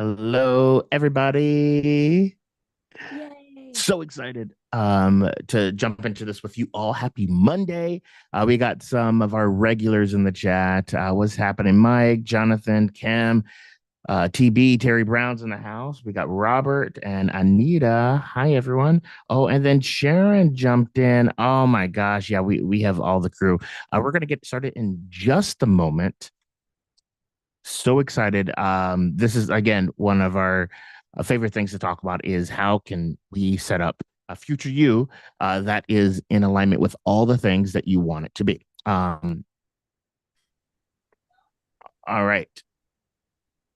Hello, everybody. Yay. So excited to jump into this with you all. Happy Monday. We got some of our regulars in the chat. What's happening? Mike, Jonathan, Cam, TB, Terry Brown's in the house. We got Robert and Anita. Hi, everyone. Oh, and then Sharon jumped in. Oh my gosh. Yeah, we have all the crew. We're gonna get started in just a moment. So excited. This is again one of our favorite things to talk about is how can we set up a future you that is in alignment with all the things that you want it to be. All right.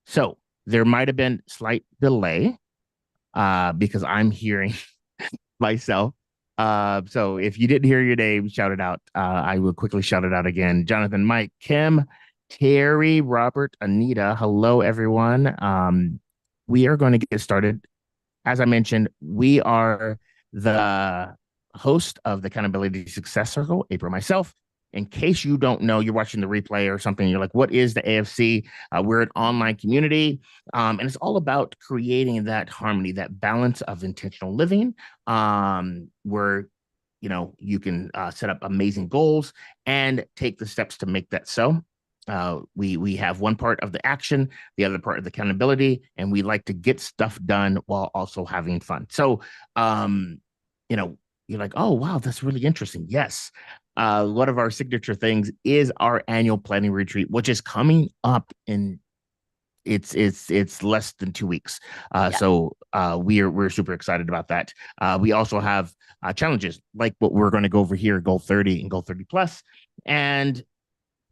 So there might have been slight delay because I'm hearing myself. So if you didn't hear your name, shout it out. I will quickly shout it out again. Jonathan, Mike, Kim, Terry, Robert, Anita. Hello, everyone. We are going to get started. As I mentioned, we are the host of the Accountability Success Circle, April, myself. In case you don't know, you're watching the replay or something, you're like, what is the AFC? We're an online community, and it's all about creating that harmony, that balance of intentional living, where you can set up amazing goals and take the steps to make that so. We have one part of the action, the other part of the accountability, and we like to get stuff done while also having fun. So, um, you know, you're like, oh wow, that's really interesting. Yes, one of our signature things is our annual planning retreat, which is coming up in it's less than 2 weeks. Yeah. We're super excited about that. We also have challenges like what we're going to go over here, Goal 30 and Goal 30 plus, and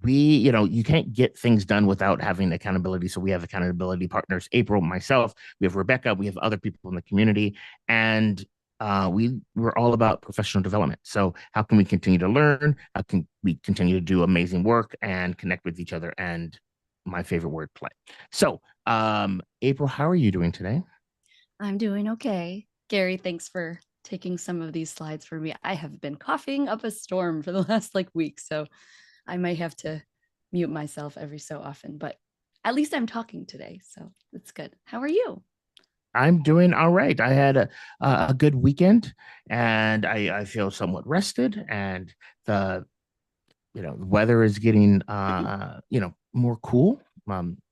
you can't get things done without having accountability. So we have accountability partners, April, myself, we have Rebecca, we have other people in the community, and we're all about professional development. So how can we continue to learn? How can we continue to do amazing work and connect with each other? And my favorite word, play. So, April, how are you doing today? I'm doing okay. Gary, thanks for taking some of these slides for me. I have been coughing up a storm for the last week, so I might have to mute myself every so often, but at least I'm talking today, so that's good. How are you? I'm doing all right. I had a good weekend, and I feel somewhat rested, and the weather is getting more cool.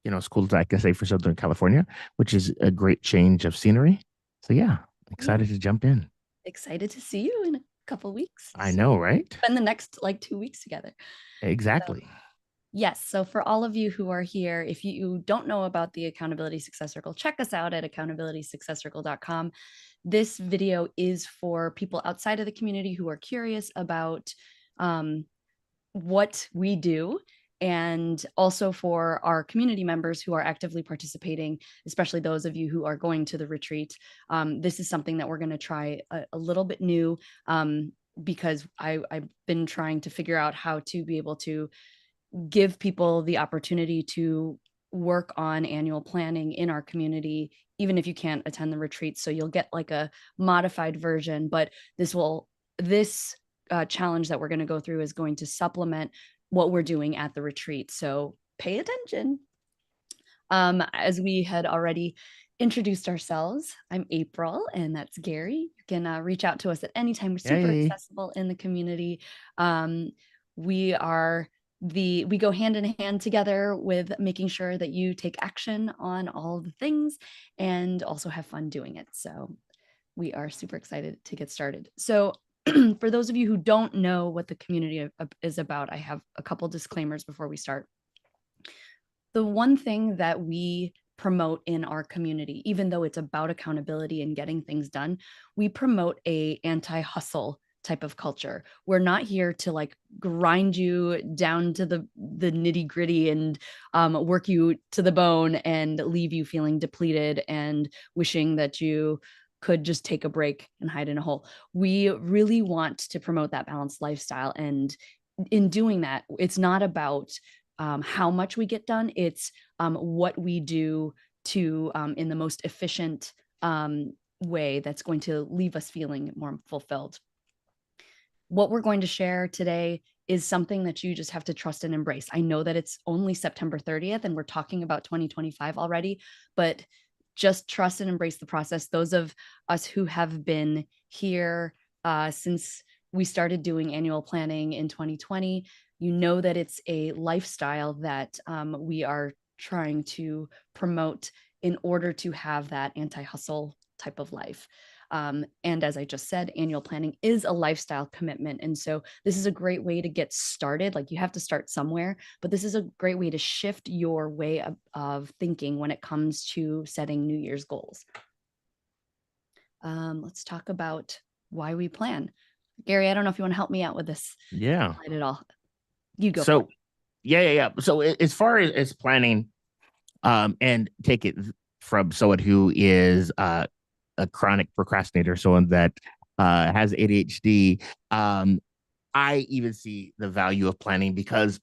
It's cool, I can say, for Southern California, which is a great change of scenery. So yeah, Yeah, excited to jump in. excited to see you in a couple weeks. I know, right? Spend the next 2 weeks together. So Exactly. yes. So for all of you who are here, if you don't know about the Accountability Success Circle, check us out at accountabilitysuccesscircle.com. This video is for people outside of the community who are curious about um, what we do, and also for our community members who are actively participating, especially those of you who are going to the retreat. This is something that we're going to try a little bit new, because I've been trying to figure out how to be able to give people the opportunity to work on annual planning in our community, even if you can't attend the retreat. So you'll get a modified version, but this challenge that we're going to go through is going to supplement what we're doing at the retreat. So pay attention. As we had already introduced ourselves, I'm April, and that's Gary. You can reach out to us at any time. We're super Yay. accessible in the community. Um, we are we go hand in hand together with making sure that you take action on all the things and also have fun doing it. So we are super excited to get started. So for those of you who don't know what the community is about, I have a couple disclaimers before we start. The one thing that we promote in our community, even though it's about accountability and getting things done, we promote a anti-hustle type of culture. We're not here to grind you down to the nitty gritty and work you to the bone and leave you feeling depleted and wishing that you could just take a break and hide in a hole. We really want to promote that balanced lifestyle. And in doing that, it's not about how much we get done. It's what we do to in the most efficient way that's going to leave us feeling more fulfilled. What we're going to share today is something that you just have to trust and embrace. I know that it's only September 30th and we're talking about 2025 already, but just trust and embrace the process. Those of us who have been here since we started doing annual planning in 2020, you know that it's a lifestyle that we are trying to promote in order to have that anti-hustle type of life. And as I just said, annual planning is a lifestyle commitment. And so this is a great way to get started. Like, you have to start somewhere, but this is a great way to shift your way of thinking when it comes to setting New Year's goals. Let's talk about why we plan. Gary, I don't know if you want to help me out with this Yeah. slide at all. You go for it. So yeah. So as far as planning, and take it from someone who is a chronic procrastinator, someone that has ADHD, I even see the value of planning because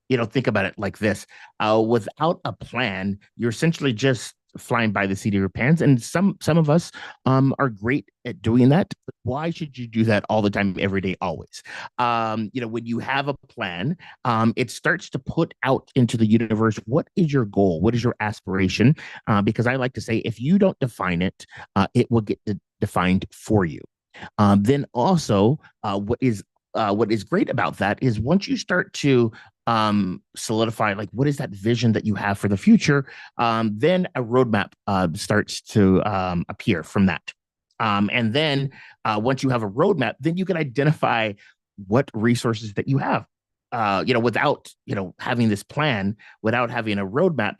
think about it like this. Without a plan, you're essentially just flying by the seat of your pants. And some of us are great at doing that. But why should you do that all the time, every day, always? When you have a plan, it starts to put out into the universe, what is your goal? What is your aspiration? Because I like to say, if you don't define it, it will get defined for you. Then also, what is great about that is once you start to solidify, like, what is that vision that you have for the future, then a roadmap starts to appear from that. And then once you have a roadmap, then you can identify what resources that you have. Without having this plan, without having a roadmap,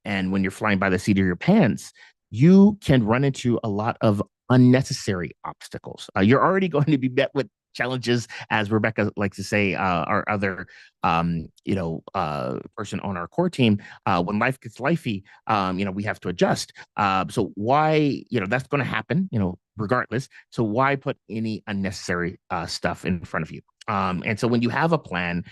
and when you're flying by the seat of your pants, you can run into a lot of unnecessary obstacles. You're already going to be met with challenges, as Rebecca likes to say, our other, person on our core team. When life gets lifey, we have to adjust. So why, that's going to happen, regardless. So why put any unnecessary stuff in front of you? And so when you have a plan,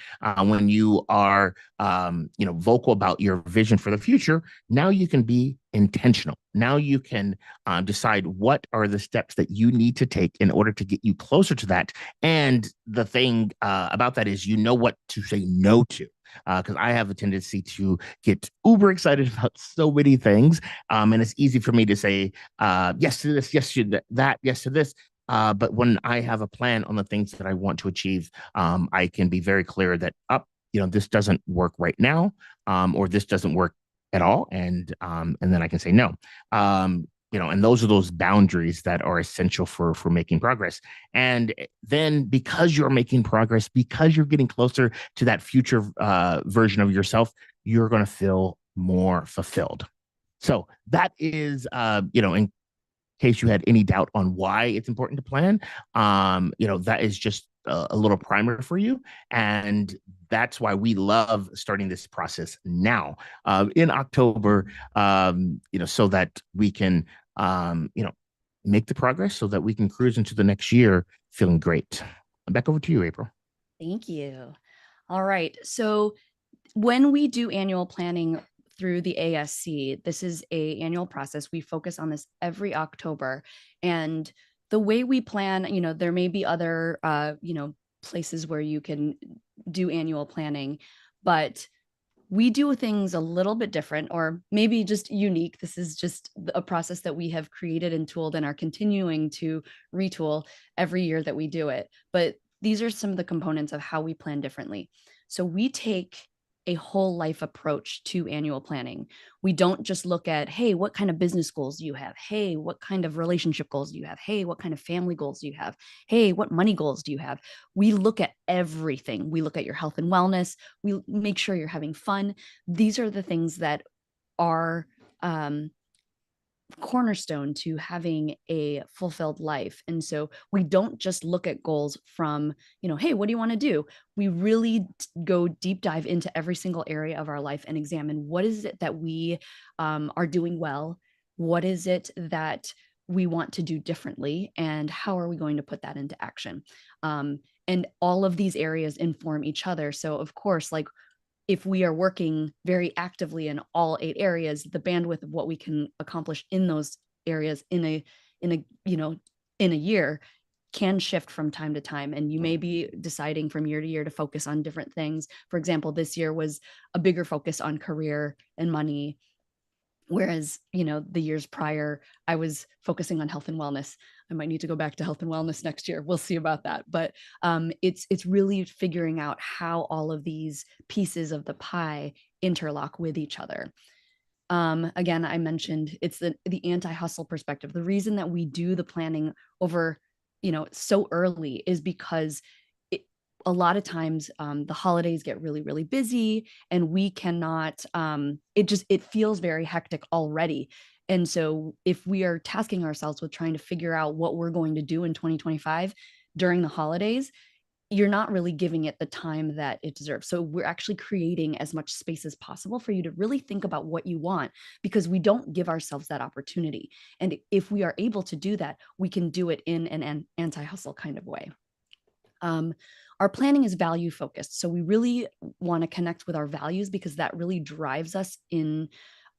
when you are, vocal about your vision for the future, now you can be intentional. Now you can decide what are the steps that you need to take in order to get you closer to that. And the thing about that is, what to say no to. Because I have a tendency to get uber excited about so many things. And it's easy for me to say yes to this, yes to that, yes to this. But when I have a plan on the things that I want to achieve, I can be very clear that this doesn't work right now, or this doesn't work at all, and then I can say no. And those are those boundaries that are essential for making progress. And then, because you're making progress, because you're getting closer to that future version of yourself, you're going to feel more fulfilled. So that is, in case you had any doubt on why it's important to plan, that is just a little primer for you. And that's why we love starting this process now, in October, so that we can, make the progress so that we can cruise into the next year feeling great. Back over to you, April. Thank you. All right. So when we do annual planning through the ASC, this is a annual process. We focus on this every October. And the way we plan, there may be other, places where you can do annual planning, but we do things a little bit different, or maybe just unique. This is just a process that we have created and tooled and are continuing to retool every year that we do it. But these are some of the components of how we plan differently. So we take a whole life approach to annual planning. We don't just look at, hey, what kind of business goals do you have? Hey, what kind of relationship goals do you have? Hey, what kind of family goals do you have? Hey, what money goals do you have? We look at everything. We look at your health and wellness. We make sure you're having fun. These are the things that are cornerstone to having a fulfilled life. And so we don't just look at goals from, hey, what do you want to do? We really go deep dive into every single area of our life and examine what is it that we are doing well? What is it that we want to do differently? And how are we going to put that into action? And all of these areas inform each other. So, of course, like, if we are working very actively in all 8 areas, the bandwidth of what we can accomplish in those areas in a in a year can shift from time to time. And you may be deciding from year to year to focus on different things. For example, this year was a bigger focus on career and money. Whereas, the years prior, I was focusing on health and wellness. I might need to go back to health and wellness next year. We'll see about that. But it's really figuring out how all of these pieces of the pie interlock with each other. Again, I mentioned it's the anti-hustle perspective. The reason that we do the planning over, so early is because it, a lot of times the holidays get really, really busy, and we cannot. It feels very hectic already. And so, if we are tasking ourselves with trying to figure out what we're going to do in 2025 during the holidays, you're not really giving it the time that it deserves. So we're actually creating as much space as possible for you to really think about what you want, because we don't give ourselves that opportunity. And if we are able to do that, we can do it in an anti-hustle kind of way. Um, our planning is value focused. So we really want to connect with our values, because that really drives us in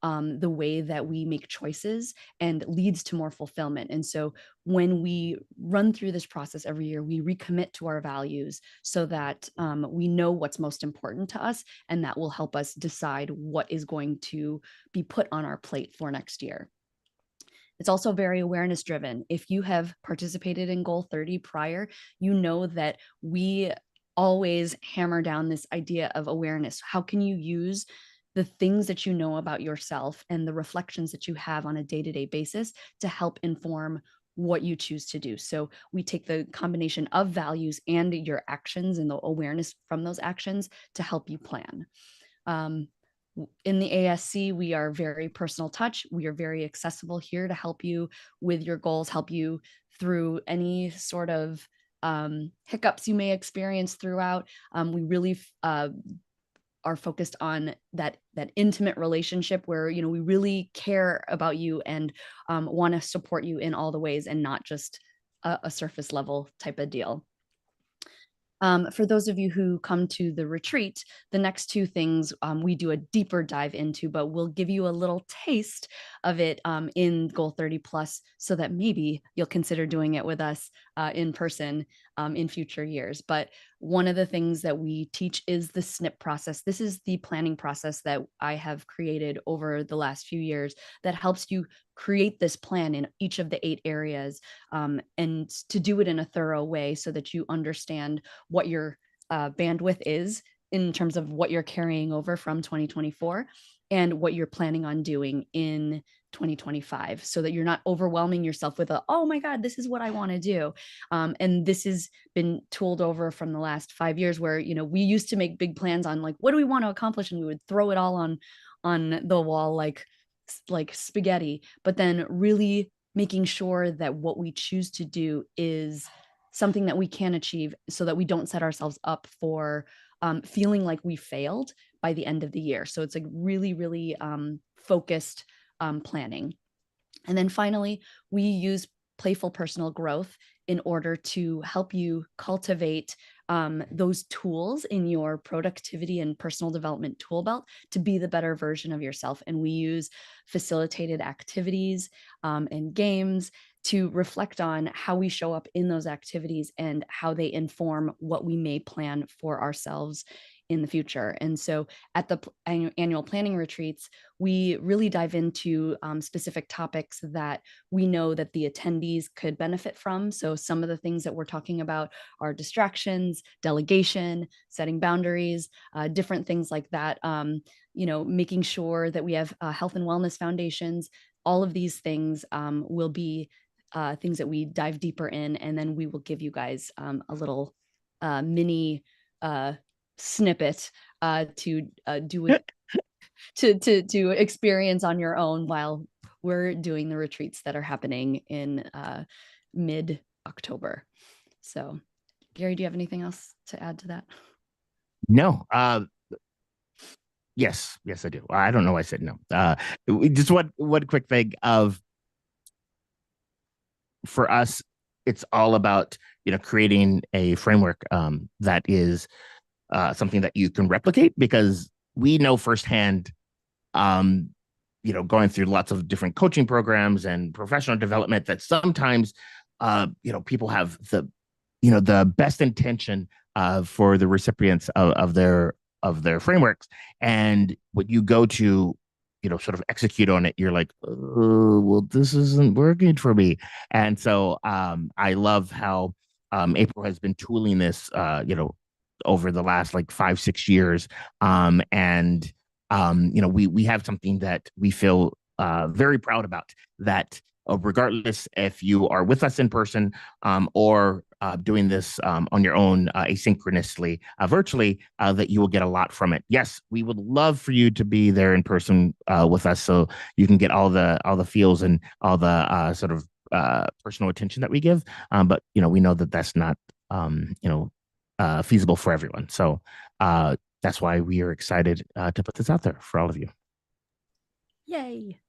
the way that we make choices and leads to more fulfillment. And so when we run through this process every year, we recommit to our values so that we know what's most important to us, and that will help us decide what is going to be put on our plate for next year. It's also very awareness driven. If you have participated in Goal30 prior, you know that we always hammer down this idea of awareness. How can you use the things that you know about yourself and the reflections that you have on a day-to-day basis to help inform what you choose to do? So we take the combination of values and your actions and the awareness from those actions to help you plan. Um, in the ASC, we are very personal touch. We are very accessible here to help you with your goals, help you through any sort of hiccups you may experience throughout. We really are focused on that intimate relationship where we really care about you and want to support you in all the ways, and not just a surface level type of deal. For those of you who come to the retreat, the next two things we do a deeper dive into, but we'll give you a little taste of it in Goal30 Plus, so that maybe you'll consider doing it with us in person in future years. But one of the things that we teach is the SNP process. This is the planning process that I have created over the last few years that helps you create this plan in each of the 8 areas, and to do it in a thorough way so that you understand what your bandwidth is in terms of what you're carrying over from 2024 and what you're planning on doing in 2025, so that you're not overwhelming yourself with oh my God, this is what I want to do. And this has been tooled over from the last 5 years, where, we used to make big plans on like, what do we want to accomplish? And we would throw it all on the wall like spaghetti, but then really making sure that what we choose to do is something that we can achieve, so that we don't set ourselves up for feeling like we failed by the end of the year. So it's like really, really focused planning. And then finally, we use playful personal growth in order to help you cultivate those tools in your productivity and personal development tool belt to be the better version of yourself. And we use facilitated activities and games to reflect on how we show up in those activities and how they inform what we may plan for ourselves in the future. And so at the annual planning retreats, we really dive into specific topics that we know that the attendees could benefit from. So some of the things that we're talking about are distractions, delegation, setting boundaries, different things like that. Making sure that we have health and wellness foundations. All of these things will be things that we dive deeper in, and then we will give you guys a little mini snippet to do with to experience on your own while we're doing the retreats that are happening in mid-October. So, Gary, do you have anything else to add to that? No. Yes, I do. I don't know why I said no. Just one quick thing of for us, it's all about creating a framework that is something that you can replicate, because we know firsthand, um, going through lots of different coaching programs and professional development, that sometimes, people have the best intention for the recipients of their frameworks, and when you go to sort of execute on it, you're like, oh, well, this isn't working for me. And so I love how April has been tooling this, over the last like 5, 6 years. And we have something that we feel very proud about, that regardless if you are with us in person or doing this on your own asynchronously, virtually, that you will get a lot from it. Yes, we would love for you to be there in person with us, so you can get all the feels and all the sort of personal attention that we give. But we know that that's not feasible for everyone. So that's why we are excited to put this out there for all of you. Yay.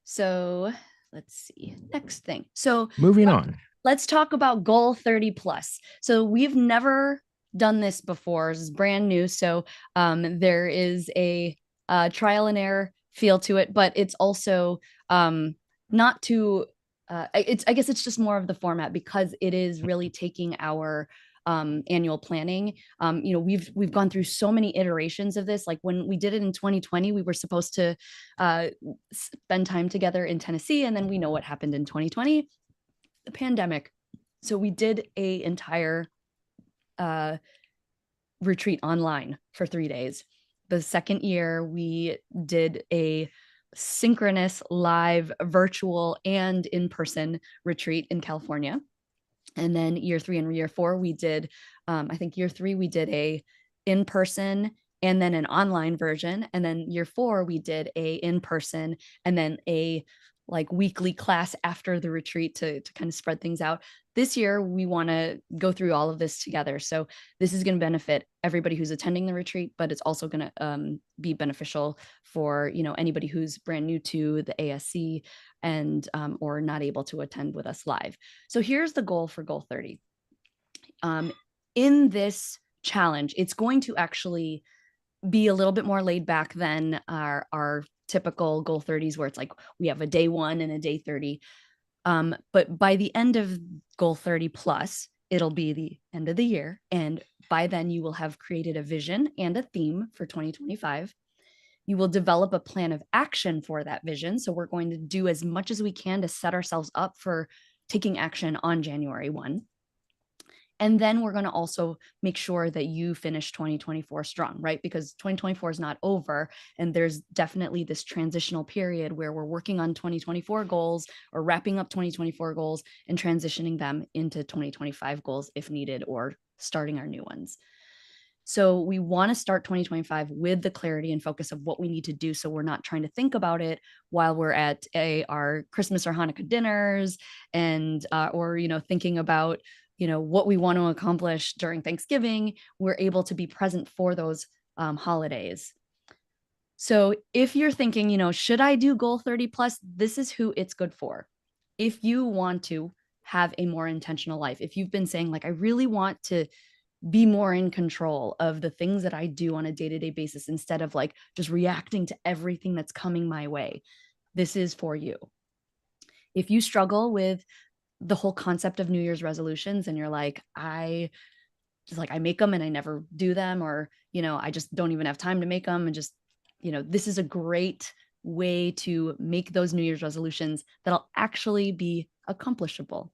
So let's see. Next thing. So Moving on. let's talk about Goal 30 plus. So we've never done this before. This is brand new. So there is a trial and error feel to it, but it's also not too. I guess it's just more of the format, because it is really taking our annual planning. We've gone through so many iterations of this. Like when we did it in 2020, we were supposed to spend time together in Tennessee, and then we know what happened in 2020, the pandemic. So we did a entire retreat online for 3 days. The second year, we did a synchronous, live, virtual, and in-person retreat in California. And then year 3 and year 4, we did, I think year 3, we did a in-person and then an online version. And then year 4, we did a in-person and then a like weekly class after the retreat to kind of spread things out. This year, we want to go through all of this together. So this is going to benefit everybody who's attending the retreat, but it's also going to be beneficial for anybody who's brand new to the ASC and or not able to attend with us live. So here's the goal for Goal 30. In this challenge, it's going to actually be a little bit more laid back than our typical Goal 30s, where it's like we have a day 1 and a day 30. But by the end of Goal 30 plus, it'll be the end of the year. And by then, you will have created a vision and a theme for 2025. You will develop a plan of action for that vision. So we're going to do as much as we can to set ourselves up for taking action on January 1. And then we're going to also make sure that you finish 2024 strong, right? Because 2024 is not over. And there's definitely this transitional period where we're working on 2024 goals or wrapping up 2024 goals and transitioning them into 2025 goals if needed, or starting our new ones. So we want to start 2025 with the clarity and focus of what we need to do. So we're not trying to think about it while we're at our Christmas or Hanukkah dinners and, or, thinking about, what we want to accomplish during Thanksgiving. We're able to be present for those holidays. So if you're thinking, should I do Goal 30 plus? This is who it's good for. If you want to have a more intentional life, if you've been saying like, I really want to be more in control of the things that I do on a day-to-day basis instead of like just reacting to everything that's coming my way, this is for you. If you struggle with the whole concept of New Year's resolutions and you're like, I make them and I never do them, or, I just don't even have time to make them, and just, this is a great way to make those New Year's resolutions that'll actually be accomplishable.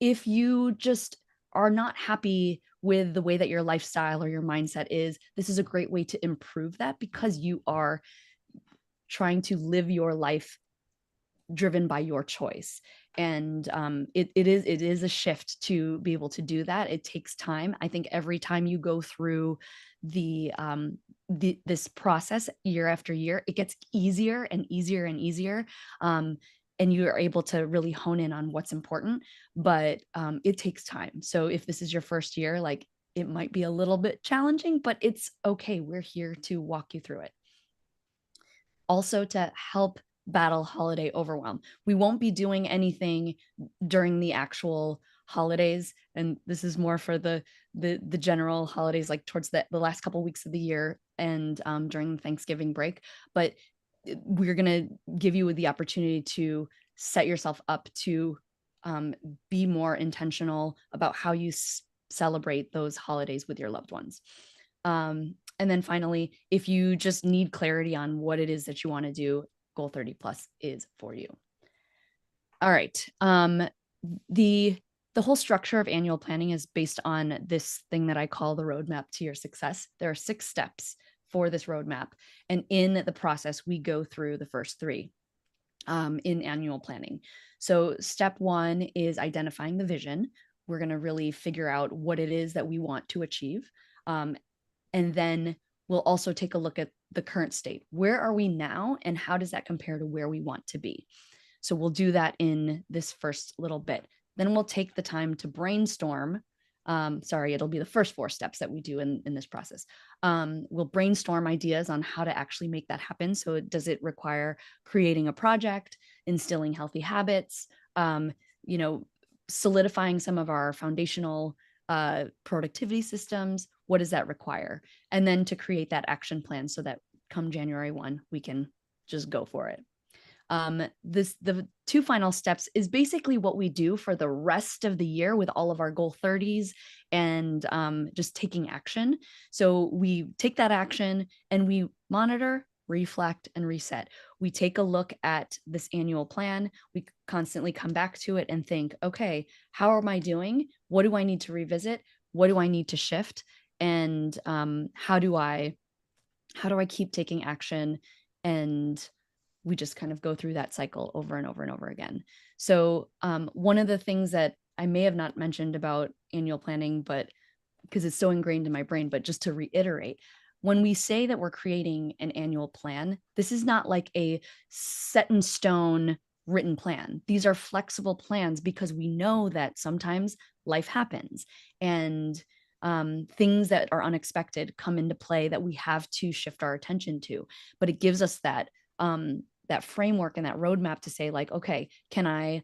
If you just are not happy with the way that your lifestyle or your mindset is, this is a great way to improve that, because you are trying to live your life driven by your choice. And it is a shift to be able to do that. It takes time. I think every time you go through this process year after year, it gets easier and easier and easier. And you are able to really hone in on what's important, but it takes time. So if this is your first year, like, it might be a little bit challenging, but it's okay. We're here to walk you through it. Also, to help battle holiday overwhelm, we won't be doing anything during the actual holidays, and this is more for the general holidays, like towards the last couple of weeks of the year and during the Thanksgiving break. But we're going to give you the opportunity to set yourself up to be more intentional about how you celebrate those holidays with your loved ones. And then finally, if you just need clarity on what it is that you want to do, Goal 30 Plus is for you. All right. The the whole structure of annual planning is based on this thing that I call the roadmap to your success. There are 6 steps for this roadmap. And in the process, we go through the first 3 in annual planning. So, step 1 is identifying the vision. We're going to really figure out what it is that we want to achieve. And then we'll also take a look at the current state. Where are we now, and how does that compare to where we want to be? So we'll do that in this first little bit. Then we'll take the time to brainstorm. Sorry, it'll be the first 4 steps that we do in this process. We'll brainstorm ideas on how to actually make that happen. So does it require creating a project, instilling healthy habits, you know, solidifying some of our foundational productivity systems? What does that require? And then to create that action plan so that come January 1, we can just go for it. The 2 final steps is basically what we do for the rest of the year with all of our goal 30s and just taking action. So we take that action and we monitor, reflect, and reset. We take a look at this annual plan. We constantly come back to it and think, okay, how am I doing? What do I need to revisit? What do I need to shift? And how do I keep taking action? And we just kind of go through that cycle over and over and over again. So one of the things that I may have not mentioned about annual planning, but because it's so ingrained in my brain, but just to reiterate, when we say that we're creating an annual plan, this is not like a set in stone written plan. These are flexible plans because we know that sometimes life happens and things that are unexpected come into play that we have to shift our attention to. But it gives us that framework and that roadmap to say like, okay, can I,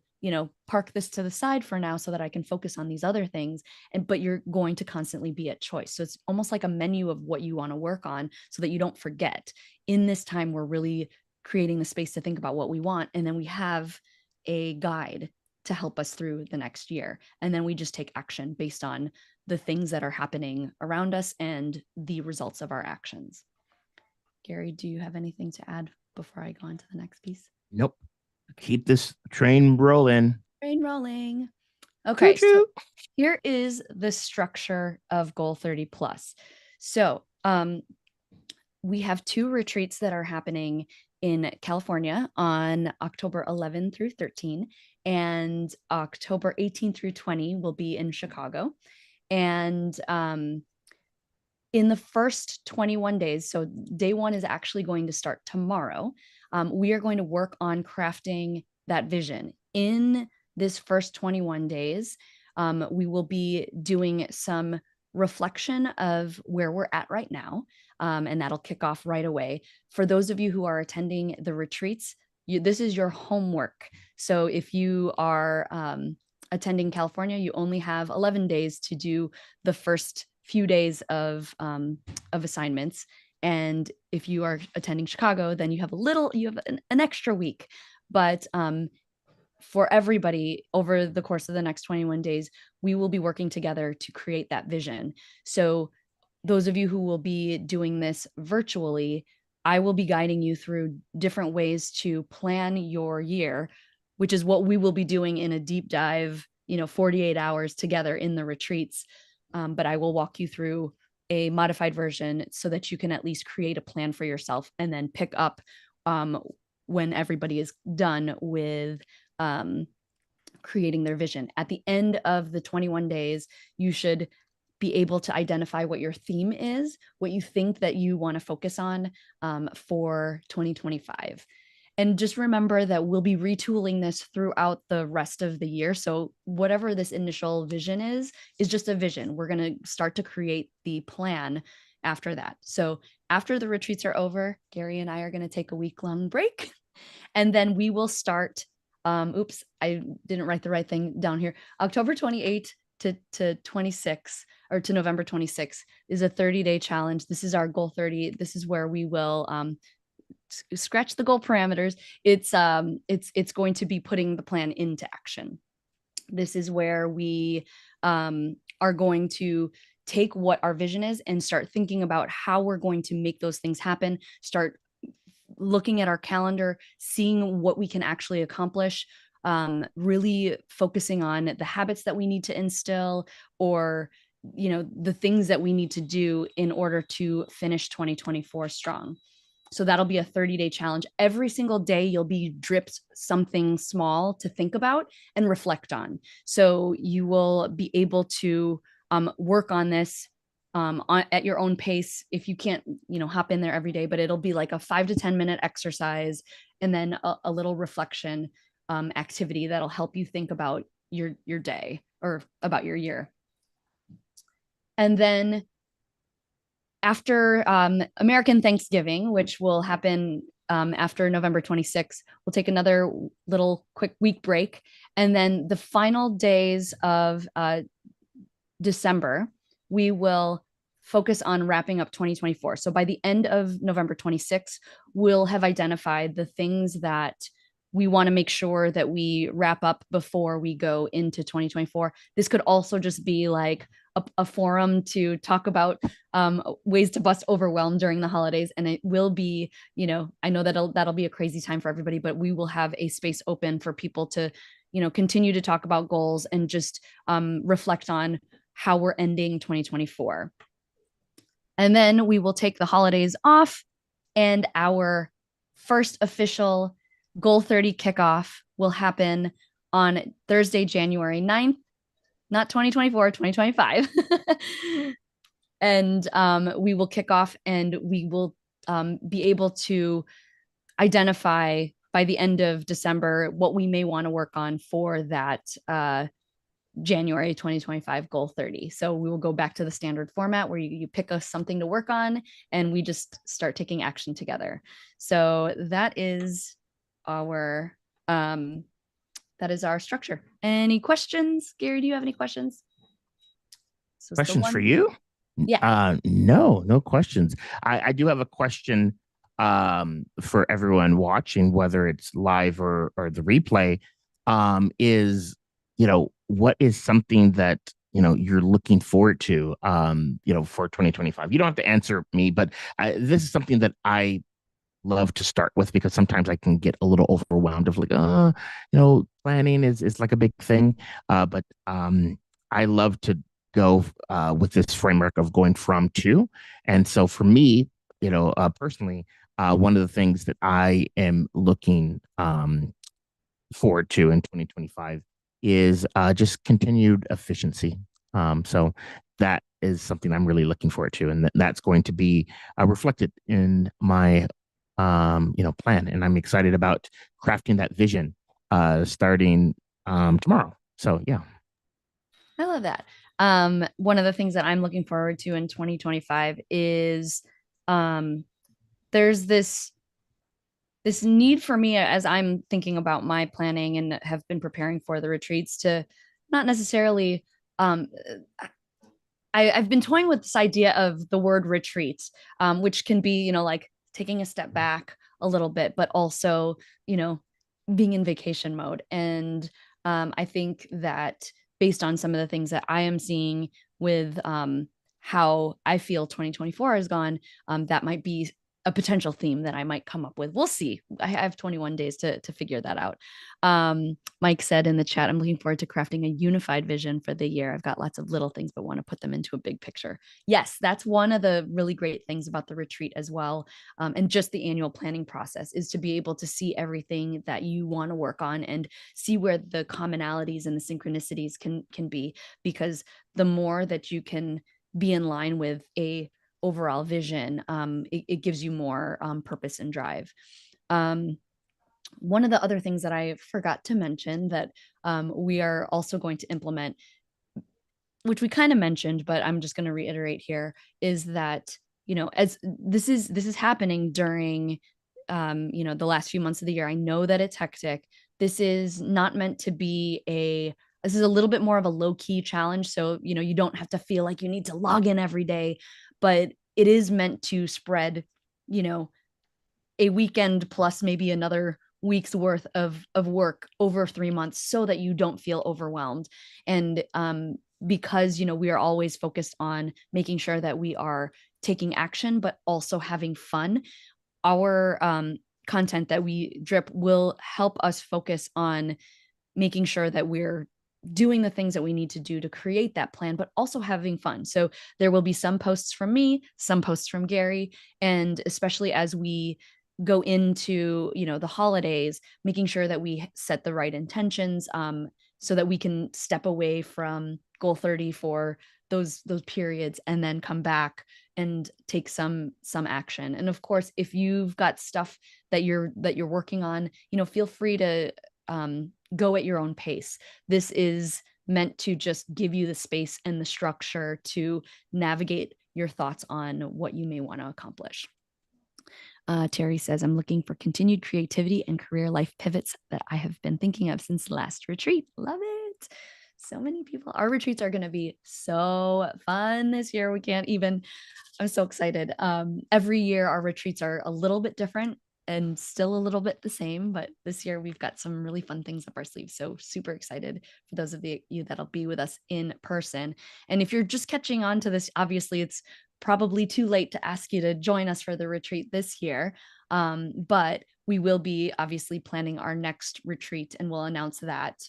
park this to the side for now so that I can focus on these other things. But you're going to constantly be at choice. So it's almost like a menu of what you want to work on so that you don't forget. In this time, we're really creating the space to think about what we want. And then we have a guide to help us through the next year. And then we just take action based on the things that are happening around us and the results of our actions. Gary, do you have anything to add before I go on to the next piece? Nope. Keep this train rolling. Train rolling. Okay, Choo-choo. so here is the structure of Goal 30 Plus. So we have 2 retreats that are happening in California on October 11 through 13, and October 18 through 20 will be in Chicago. And in the first 21 days, so day 1 is actually going to start tomorrow, we are going to work on crafting that vision. In this first 21 days, we will be doing some reflection of where we're at right now, and that'll kick off right away. For those of you who are attending the retreats, this is your homework. So if you are attending California, you only have 11 days to do the first few days of assignments. And if you are attending Chicago, then you have an extra week. But for everybody over the course of the next 21 days, we will be working together to create that vision. So those of you who will be doing this virtually, I will be guiding you through different ways to plan your year, which is what we will be doing in a deep dive, 48 hours together in the retreats. But I will walk you through a modified version so that you can at least create a plan for yourself and then pick up when everybody is done with creating their vision. At the end of the 21 days, you should be able to identify what your theme is, what you think that you want to focus on for 2025. And just remember that we'll be retooling this throughout the rest of the year. So whatever this initial vision is just a vision. We're going to start to create the plan after that. So after the retreats are over, Gary and I are going to take a week-long break. And then we will start, oops, I didn't write the right thing down here. October 28th to 26 or to November 26th is a 30-day challenge. This is our Goal 30. This is where we will scratch the goal parameters. It's going to be putting the plan into action. This is where we are going to take what our vision is and start thinking about how we're going to make those things happen, start looking at our calendar, seeing what we can actually accomplish, really focusing on the habits that we need to instill, or the things that we need to do in order to finish 2024 strong. So that'll be a 30-day challenge. Every single day, you'll be dripped something small to think about and reflect on. So you will be able to work on this at your own pace. If you can't, hop in there every day, but it'll be like a 5 to 10 minute exercise and then a little reflection activity that'll help you think about your day or about your year. And then after American Thanksgiving, which will happen after November 26th, we'll take another little quick week break. And then the final days of December, we will focus on wrapping up 2024. So by the end of November 26th, we'll have identified the things that we want to make sure that we wrap up before we go into 2024. This could also just be like a forum to talk about ways to bust overwhelmed during the holidays. And it will be, I know that'll be a crazy time for everybody, but we will have a space open for people to, continue to talk about goals and just reflect on how we're ending 2024. And then we will take the holidays off, and our first official GOAL30 kickoff will happen on Thursday, January 9th, not 2024, 2025. And we will kick off, and we will be able to identify by the end of December what we may want to work on for that January 2025 GOAL30. So we will go back to the standard format where you pick us something to work on and we just start taking action together. So that is our structure. Any questions? Gary, do you have any questions? Questions for you? Yeah. No questions. I do have a question for everyone watching, whether it's live or the replay. Is what is something that you're looking forward to for 2025? You don't have to answer me, but this is something that I love to start with, because sometimes I can get a little overwhelmed of like, planning is like a big thing. But I love to go with this framework of going from to. And so for me, personally, one of the things that I am looking forward to in 2025 is just continued efficiency. So that is something I'm really looking forward to, and that's going to be reflected in my plan. And I'm excited about crafting that vision starting tomorrow. So yeah. I love that. One of the things that I'm looking forward to in 2025 is there's this need for me, as I'm thinking about my planning and have been preparing for the retreats, to not necessarily I've been toying with this idea of the word retreat, which can be, like taking a step back a little bit, but also, being in vacation mode. And I think that based on some of the things that I am seeing with how I feel 2024 has gone, that might be a potential theme that I might come up with. We'll see. I have 21 days to figure that out. Mike said in the chat, I'm looking forward to crafting a unified vision for the year. I've got lots of little things, but want to put them into a big picture. Yes, that's one of the really great things about the retreat as well. And just the annual planning process is to be able to see everything that you want to work on and see where the commonalities and the synchronicities can be, because the more that you can be in line with a overall vision, it gives you more purpose and drive. One of the other things that I forgot to mention that we are also going to implement, which we kind of mentioned, but I'm just going to reiterate here, is that as this is happening during the last few months of the year. I know that it's hectic. This is not meant to be this is a little bit more of a low-key challenge. So, you don't have to feel like you need to log in every day, but it is meant to spread, a weekend plus maybe another week's worth of work over 3 months so that you don't feel overwhelmed. And because, we are always focused on making sure that we are taking action, but also having fun. Our content that we drip will help us focus on making sure that we're doing the things that we need to do to create that plan, but also having fun. So there will be some posts from me, some posts from Gary, and especially as we go into, the holidays, making sure that we set the right intentions, so that we can step away from Goal30 for those periods and then come back and take some action. And of course, if you've got stuff that you're working on, feel free to go at your own pace. This is meant to just give you the space and the structure to navigate your thoughts on what you may want to accomplish. Terry says, I'm looking for continued creativity and career life pivots that I have been thinking of since the last retreat. Love it. So many people. Our retreats are going to be so fun this year. I'm so excited. Every year, our retreats are a little bit different and still a little bit the same, but this year we've got some really fun things up our sleeves. So super excited for those of you that'll be with us in person. And if you're just catching on to this, obviously it's probably too late to ask you to join us for the retreat this year. But we will be obviously planning our next retreat, and we'll announce that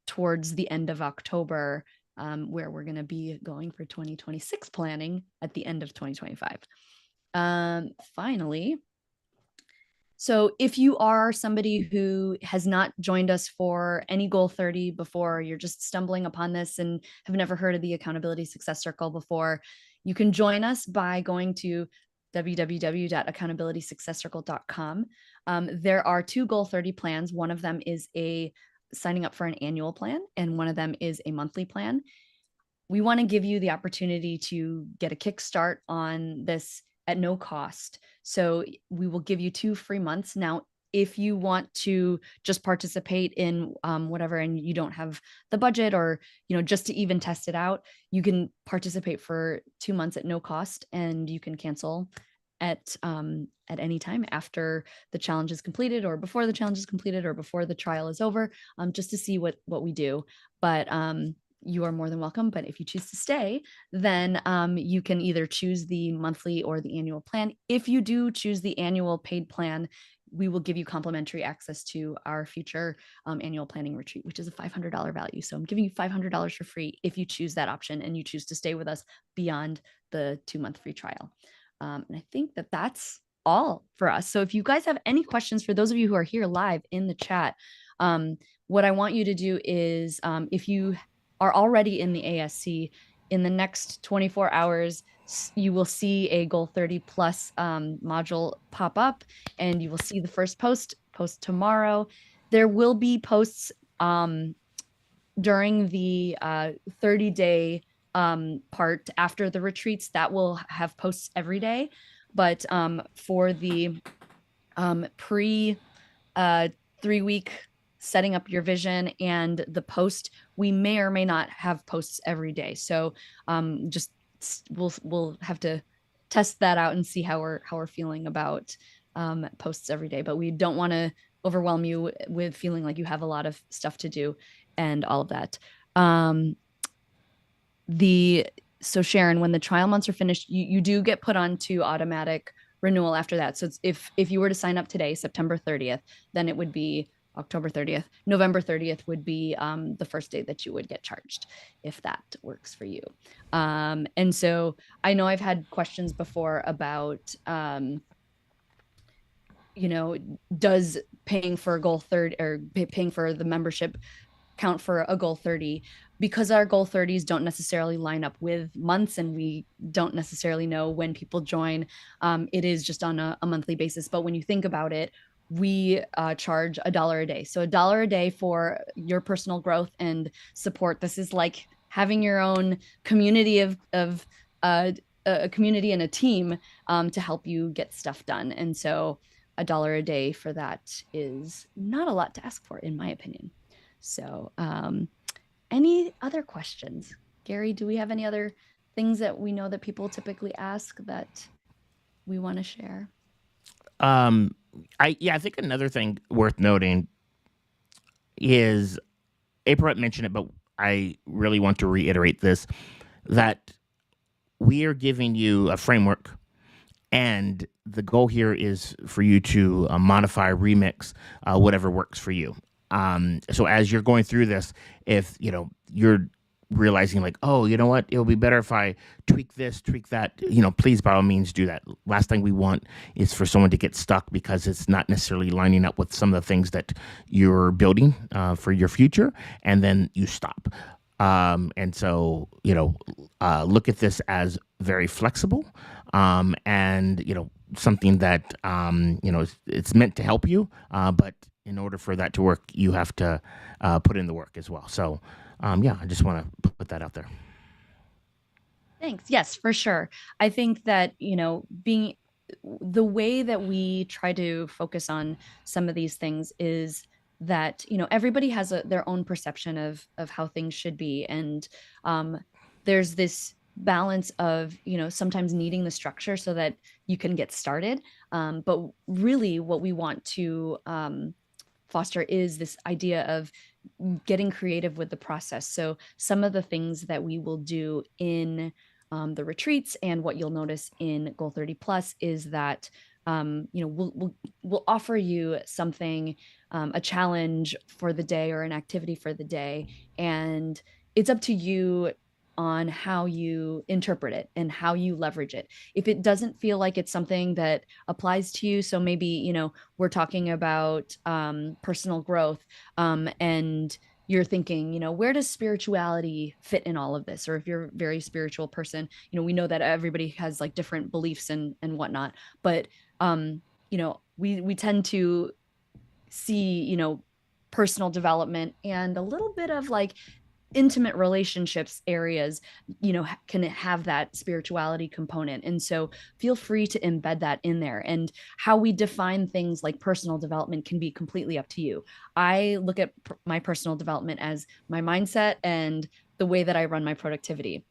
towards the end of October, where we're going to be going for 2026 planning at the end of 2025. Finally, so if you are somebody who has not joined us for any Goal30 before, you're just stumbling upon this and have never heard of the Accountability Success Circle before, you can join us by going to www.accountabilitysuccesscircle.com. There are 2 Goal30 plans. One of them is signing up for an annual plan, and one of them is a monthly plan. We want to give you the opportunity to get a kickstart on this at no cost. So we will give you 2 free months. Now, if you want to just participate in whatever, and you don't have the budget, or just to even test it out, you can participate for 2 months at no cost, and you can cancel at any time after the challenge is completed, or before the challenge is completed, or before the trial is over, just to see what we do. But you are more than welcome. But if you choose to stay, then you can either choose the monthly or the annual plan. If you do choose the annual paid plan, we will give you complimentary access to our future annual planning retreat, which is a $500 value. So I'm giving you $500 for free if you choose that option and you choose to stay with us beyond the 2-month free trial. And I think that that's all for us. So if you guys have any questions, for those of you who are here live in the chat, what I want you to do is, if you are already in the ASC, in the next 24 hours, you will see a Goal30 Plus module pop up, and you will see the first post tomorrow. There will be posts during the 30-day part after the retreats that will have posts every day. But for the pre 3-week setting up your vision and the post, we may or may not have posts every day. So just we'll have to test that out and see how we're feeling about posts every day. But we don't want to overwhelm you with feeling like you have a lot of stuff to do and all of that. So Sharon, when the trial months are finished, you do get put onto automatic renewal after that. So if you were to sign up today, September 30th, then it would be October 30th. November 30th would be the first day that you would get charged, if that works for you. And so I know I've had questions before about, does paying for Goal30 or paying for the membership count for a Goal30? Because our Goal30s don't necessarily line up with months, and we don't necessarily know when people join. It is just on a monthly basis. But when you think about it, we charge $1 a day. So $1 a day for your personal growth and support. This is like having your own community of a community and a team to help you get stuff done. And so $1 a day for that is not a lot to ask for, in my opinion. So any other questions? Gary, do we have any other things that we know that people typically ask that we want to share? I think another thing worth noting is, April mentioned it, but I really want to reiterate this, that we are giving you a framework, and the goal here is for you to modify, remix, whatever works for you. So as you're going through this, if you're realizing like, oh, you know what, it'll be better if I tweak this, tweak that, please by all means do that. Last thing we want is for someone to get stuck because it's not necessarily lining up with some of the things that you're building for your future, and then you stop. And so, look at this as very flexible, and something that it's meant to help you, but in order for that to work, you have to put in the work as well. So, yeah, I just want to put that out there. Thanks. Yes, for sure. I think that, being the way that we try to focus on some of these things is that, everybody has their own perception of how things should be. And there's this balance of, sometimes needing the structure so that you can get started. But really what we want to foster is this idea of getting creative with the process. So some of the things that we will do in the retreats, and what you'll notice in Goal 30 Plus, is that we'll offer you something, a challenge for the day or an activity for the day, and it's up to you on how you interpret it and how you leverage it. If it doesn't feel like it's something that applies to you, so maybe we're talking about personal growth, and you're thinking, where does spirituality fit in all of this? Or if you're a very spiritual person, we know that everybody has like different beliefs and whatnot, but we tend to see, personal development and a little bit of like intimate relationships areas, can have that spirituality component. And so feel free to embed that in there. And how we define things like personal development can be completely up to you. I look at my personal development as my mindset and the way that I run my productivity.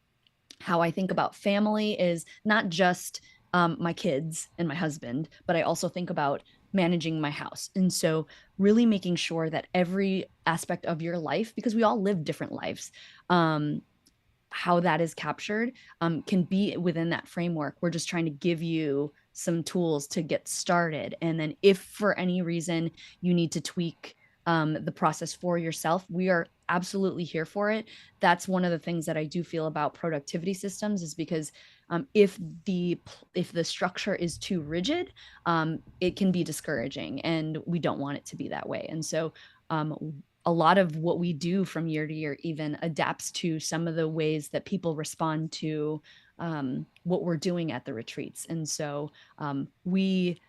How I think about family is not just my kids and my husband, but I also think about managing my house. And so, really making sure that every aspect of your life, because we all live different lives, how that is captured can be within that framework. We're just trying to give you some tools to get started. And then, if for any reason you need to tweak the process for yourself, we are absolutely here for it. That's one of the things that I do feel about productivity systems, is because if the structure is too rigid, it can be discouraging, and we don't want it to be that way. And so a lot of what we do from year to year even adapts to some of the ways that people respond to what we're doing at the retreats. And so we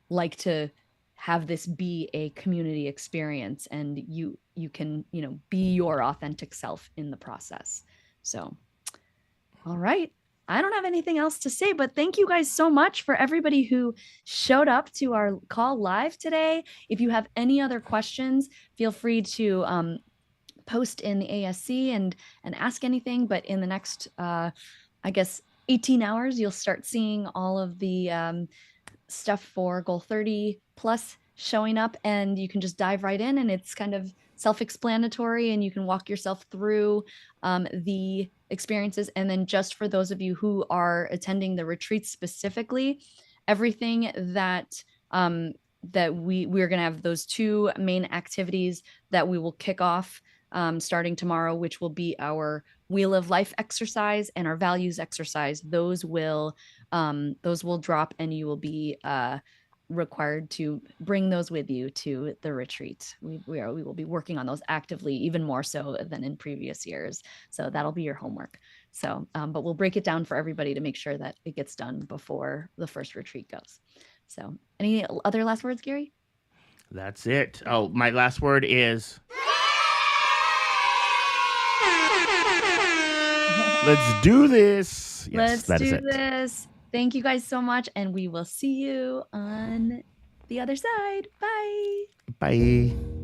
like to have this be a community experience, and you can be your authentic self in the process. So all right, I don't have anything else to say, but thank you guys so much for everybody who showed up to our call live today. If you have any other questions, feel free to post in the ASC and ask anything. But in the next I guess 18 hours, you'll start seeing all of the stuff for Goal 30 Plus showing up, and you can just dive right in, and it's kind of self-explanatory, and you can walk yourself through the experiences. And then just for those of you who are attending the retreat specifically, everything that that we're going to have those two main activities that we will kick off starting tomorrow, which will be our Wheel of Life exercise and our values exercise. Those will drop, and you will be required to bring those with you to the retreat. We will be working on those actively, even more so than in previous years. So that'll be your homework. So, but we'll break it down for everybody to make sure that it gets done before the first retreat goes. So, any other last words, Gary? That's it. Oh, my last word is let's do this. Yes, Let's that is do it. this. Thank you guys so much, and we will see you on the other side. Bye. Bye.